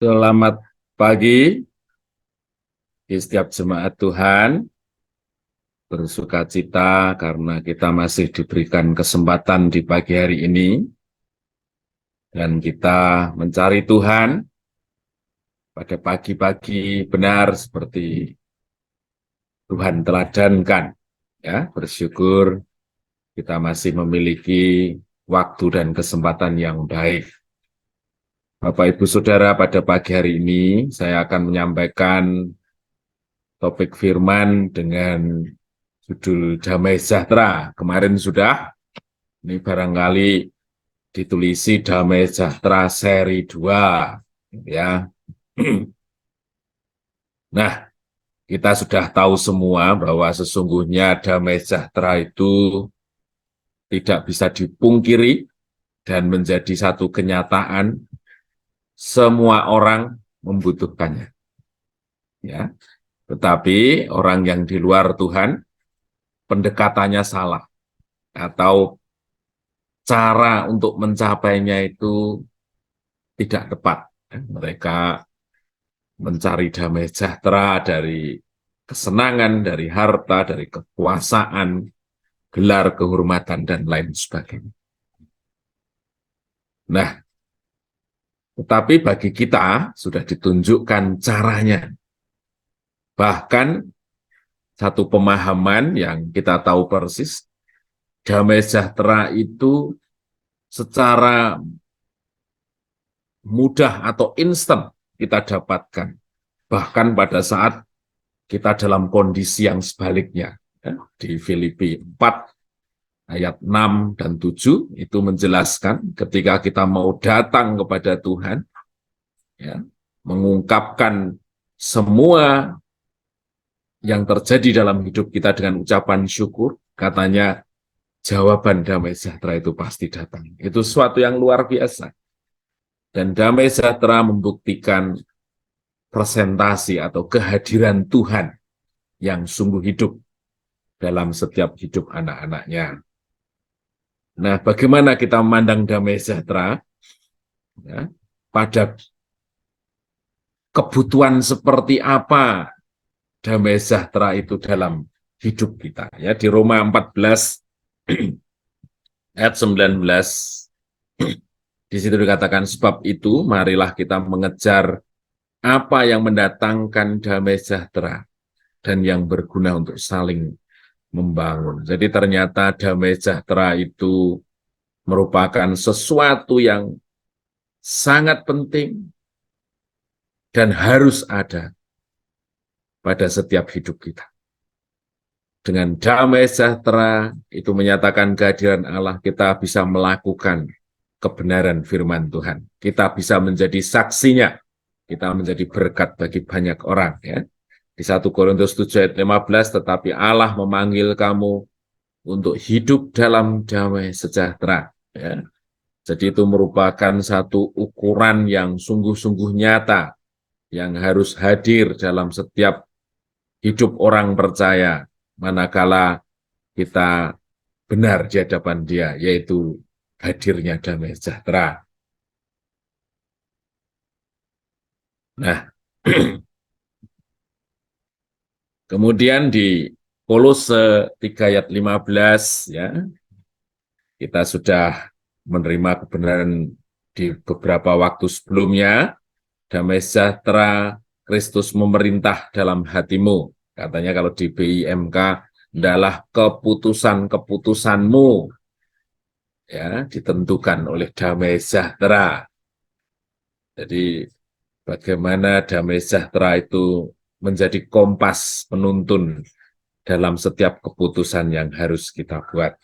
Selamat pagi di setiap jemaat Tuhan, bersuka cita karena kita masih diberikan kesempatan di pagi hari ini, dan kita mencari Tuhan pada pagi-pagi benar seperti Tuhan teladankan. Ya, bersyukur kita masih memiliki waktu dan kesempatan yang baik. Bapak Ibu Saudara, pada pagi hari ini saya akan menyampaikan topik firman dengan judul Damai Sejahtera. Kemarin sudah, ini barangkali ditulisi Damai Sejahtera seri 2. Ya. Nah, kita sudah tahu semua bahwa sesungguhnya damai sejahtera itu tidak bisa dipungkiri dan menjadi satu kenyataan, semua orang membutuhkannya. Ya. Tetapi orang yang di luar Tuhan, pendekatannya salah, atau cara untuk mencapainya itu tidak tepat. Mereka mencari damai sejahtera dari kesenangan, dari harta, dari kekuasaan, gelar kehormatan, dan lain sebagainya. Nah, tetapi bagi kita sudah ditunjukkan caranya. Bahkan satu pemahaman yang kita tahu persis, damai sejahtera itu secara mudah atau instan kita dapatkan. Bahkan pada saat kita dalam kondisi yang sebaliknya. Di Filipi 4 ayat 6 dan 7 itu menjelaskan ketika kita mau datang kepada Tuhan, ya, mengungkapkan semua yang terjadi dalam hidup kita dengan ucapan syukur, katanya jawaban damai sejahtera itu pasti datang. Itu sesuatu yang luar biasa. Dan damai sejahtera membuktikan presentasi atau kehadiran Tuhan yang sungguh hidup dalam setiap hidup anak-anaknya. Nah, bagaimana kita memandang damai sejahtera? Ya, pada kebutuhan seperti apa damai sejahtera itu dalam hidup kita. Ya, di Roma 14 ayat 19, di situ dikatakan, sebab itu marilah kita mengejar apa yang mendatangkan damai sejahtera dan yang berguna untuk saling membangun. Jadi ternyata damai sejahtera itu merupakan sesuatu yang sangat penting dan harus ada pada setiap hidup kita. Dengan damai sejahtera itu menyatakan kehadiran Allah, kita bisa melakukan kebenaran firman Tuhan. Kita bisa menjadi saksinya. Kita menjadi berkat bagi banyak orang. Ya. Di 1 Korintus 7 ayat 15, tetapi Allah memanggil kamu untuk hidup dalam damai sejahtera. Ya. Jadi itu merupakan satu ukuran yang sungguh-sungguh nyata, yang harus hadir dalam setiap hidup orang percaya, manakala kita benar di hadapan Dia, yaitu hadirnya damai sejahtera. Nah, kemudian di Kolose 3 ayat 15, ya, kita sudah menerima kebenaran di beberapa waktu sebelumnya, damai sejahtera Kristus memerintah dalam hatimu. Katanya kalau di BIMK, adalah keputusan-keputusanmu, ya, ditentukan oleh damai sejahtera. Jadi bagaimana damai sejahtera itu menjadi kompas penuntun dalam setiap keputusan yang harus kita buat.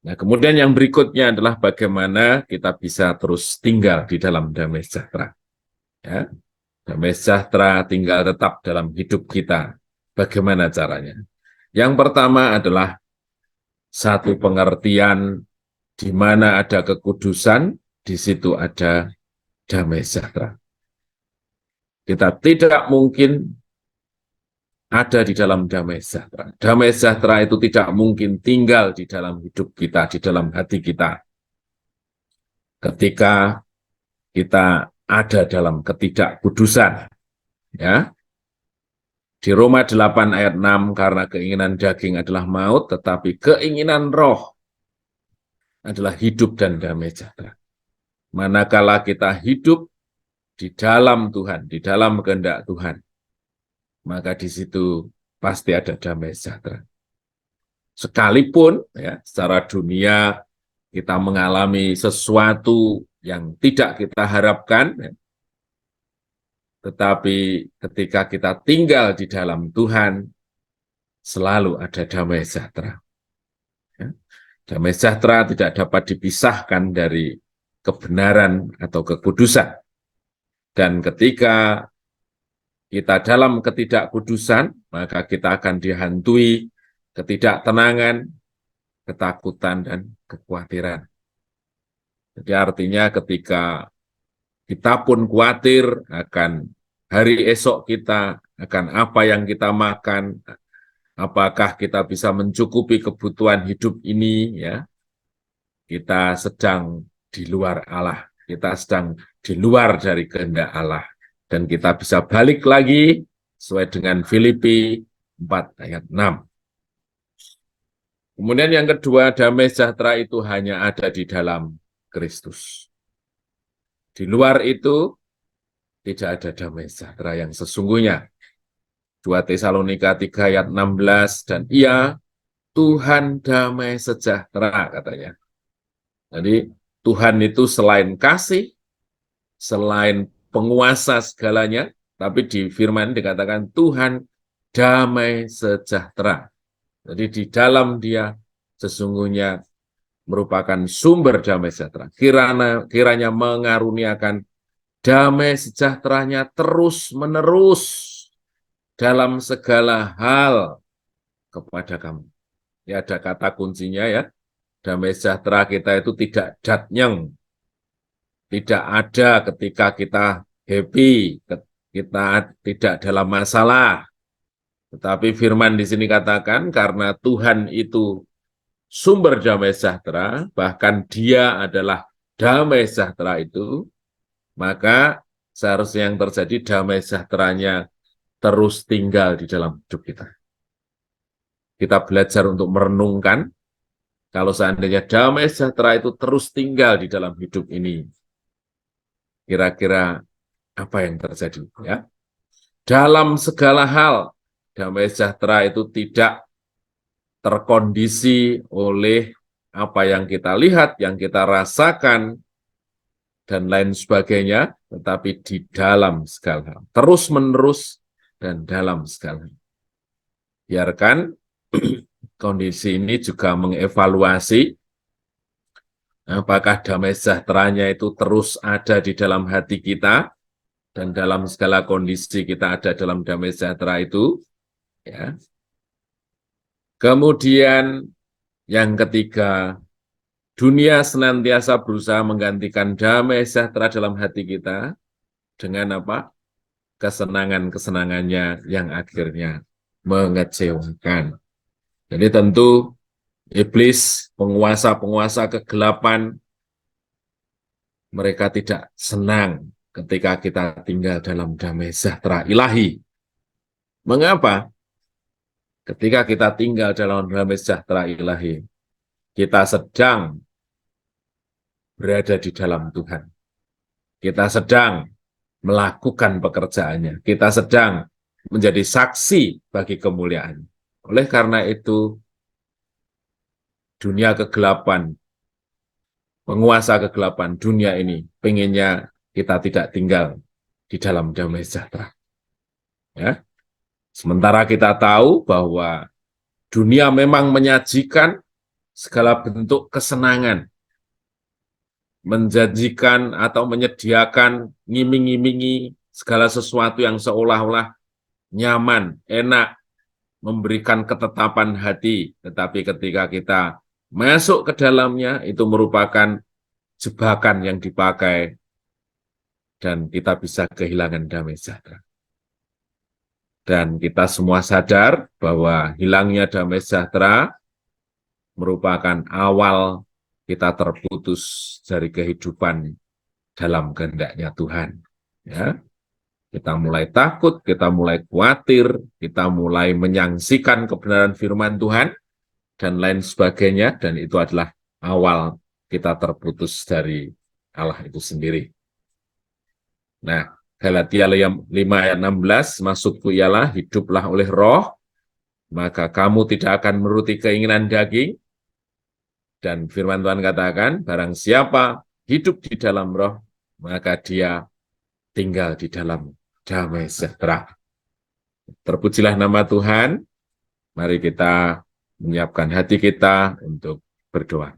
Nah, kemudian yang berikutnya adalah bagaimana kita bisa terus tinggal di dalam damai sejahtera. Ya, damai sejahtera tinggal tetap dalam hidup kita. Bagaimana caranya? Yang pertama adalah satu pengertian di mana ada kekudusan, di situ ada damai sejahtera. Kita tidak mungkin ada di dalam damai sejahtera. Damai sejahtera itu tidak mungkin tinggal di dalam hidup kita, di dalam hati kita, ketika kita ada dalam ketidakkudusan. Ya. Di Roma 8 ayat 6, karena keinginan daging adalah maut, tetapi keinginan roh adalah hidup dan damai sejahtera. Manakala kita hidup di dalam Tuhan, di dalam kehendak Tuhan, maka di situ pasti ada damai sejahtera. Sekalipun ya, secara dunia kita mengalami sesuatu yang tidak kita harapkan, ya, tetapi ketika kita tinggal di dalam Tuhan, selalu ada damai sejahtera. Ya. Damai sejahtera tidak dapat dipisahkan dari kebenaran atau kekudusan. Dan ketika kita dalam ketidakkudusan, maka kita akan dihantui ketidaktenangan, ketakutan, dan kekhawatiran. Jadi artinya ketika kita pun khawatir akan hari esok kita, akan apa yang kita makan, apakah kita bisa mencukupi kebutuhan hidup ini, ya, kita sedang di luar Allah, kita sedang di luar dari kehendak Allah, dan kita bisa balik lagi sesuai dengan Filipi 4 ayat 6. Kemudian yang kedua, damai sejahtera itu hanya ada di dalam Kristus. Di luar itu tidak ada damai sejahtera yang sesungguhnya. 2 Tesalonika 3 ayat 16, dan Ia Tuhan damai sejahtera, katanya. Jadi Tuhan itu selain kasih, selain penguasa segalanya, tapi di firman dikatakan Tuhan damai sejahtera. Jadi di dalam Dia sesungguhnya merupakan sumber damai sejahtera. Kiranya mengaruniakan damai sejahteranya terus-menerus dalam segala hal kepada kamu. Ya, ada kata kuncinya ya. Damai sejahtera kita itu tidak datnyeng. Tidak ada ketika kita happy, kita tidak dalam masalah. Tetapi firman di sini katakan karena Tuhan itu sumber damai sejahtera, bahkan Dia adalah damai sejahtera itu, maka seharusnya yang terjadi damai sejahteranya terus tinggal di dalam hidup kita. Kita belajar untuk merenungkan, kalau seandainya damai sejahtera itu terus tinggal di dalam hidup ini, kira-kira apa yang terjadi? Ya, dalam segala hal, damai sejahtera itu tidak terkondisi oleh apa yang kita lihat, yang kita rasakan, dan lain sebagainya, tetapi di dalam segala hal. Terus-menerus dan dalam segala hal. Biarkan kondisi ini juga mengevaluasi apakah damai sejahteranya itu terus ada di dalam hati kita, dan dalam segala kondisi kita ada dalam damai sejahtera itu. Ya. Kemudian yang ketiga, dunia senantiasa berusaha menggantikan damai sejahtera dalam hati kita dengan apa? Kesenangan-kesenangannya yang akhirnya mengecewakan. Jadi tentu iblis, penguasa-penguasa kegelapan, mereka tidak senang ketika kita tinggal dalam damai sejahtera ilahi. Mengapa? Ketika kita tinggal dalam damai sejahtera ilahi, kita sedang berada di dalam Tuhan. Kita sedang melakukan pekerjaannya. Kita sedang menjadi saksi bagi kemuliaan. Oleh karena itu, dunia kegelapan, penguasa kegelapan dunia ini, pengennya kita tidak tinggal di dalam damai sejahtera. Ya. Sementara kita tahu bahwa dunia memang menyajikan segala bentuk kesenangan, menjanjikan atau menyediakan, ngiming-ngimingi segala sesuatu yang seolah-olah nyaman, enak, memberikan ketetapan hati, tetapi ketika kita masuk ke dalamnya, itu merupakan jebakan yang dipakai, dan kita bisa kehilangan damai sejahtera. Dan kita semua sadar bahwa hilangnya damai sejahtera merupakan awal kita terputus dari kehidupan dalam kehendaknya Tuhan. Ya, kita mulai takut, kita mulai khawatir, kita mulai menyaksikan kebenaran firman Tuhan, dan lain sebagainya, dan itu adalah awal kita terputus dari Allah itu sendiri. Nah, Galatia 5 ayat 16, maksudku ialah hiduplah oleh roh, maka kamu tidak akan menuruti keinginan daging, dan firman Tuhan katakan, barang siapa hidup di dalam roh, maka dia tinggal di dalam damai sejahtera. Terpujilah nama Tuhan, mari kita menyiapkan hati kita untuk berdoa.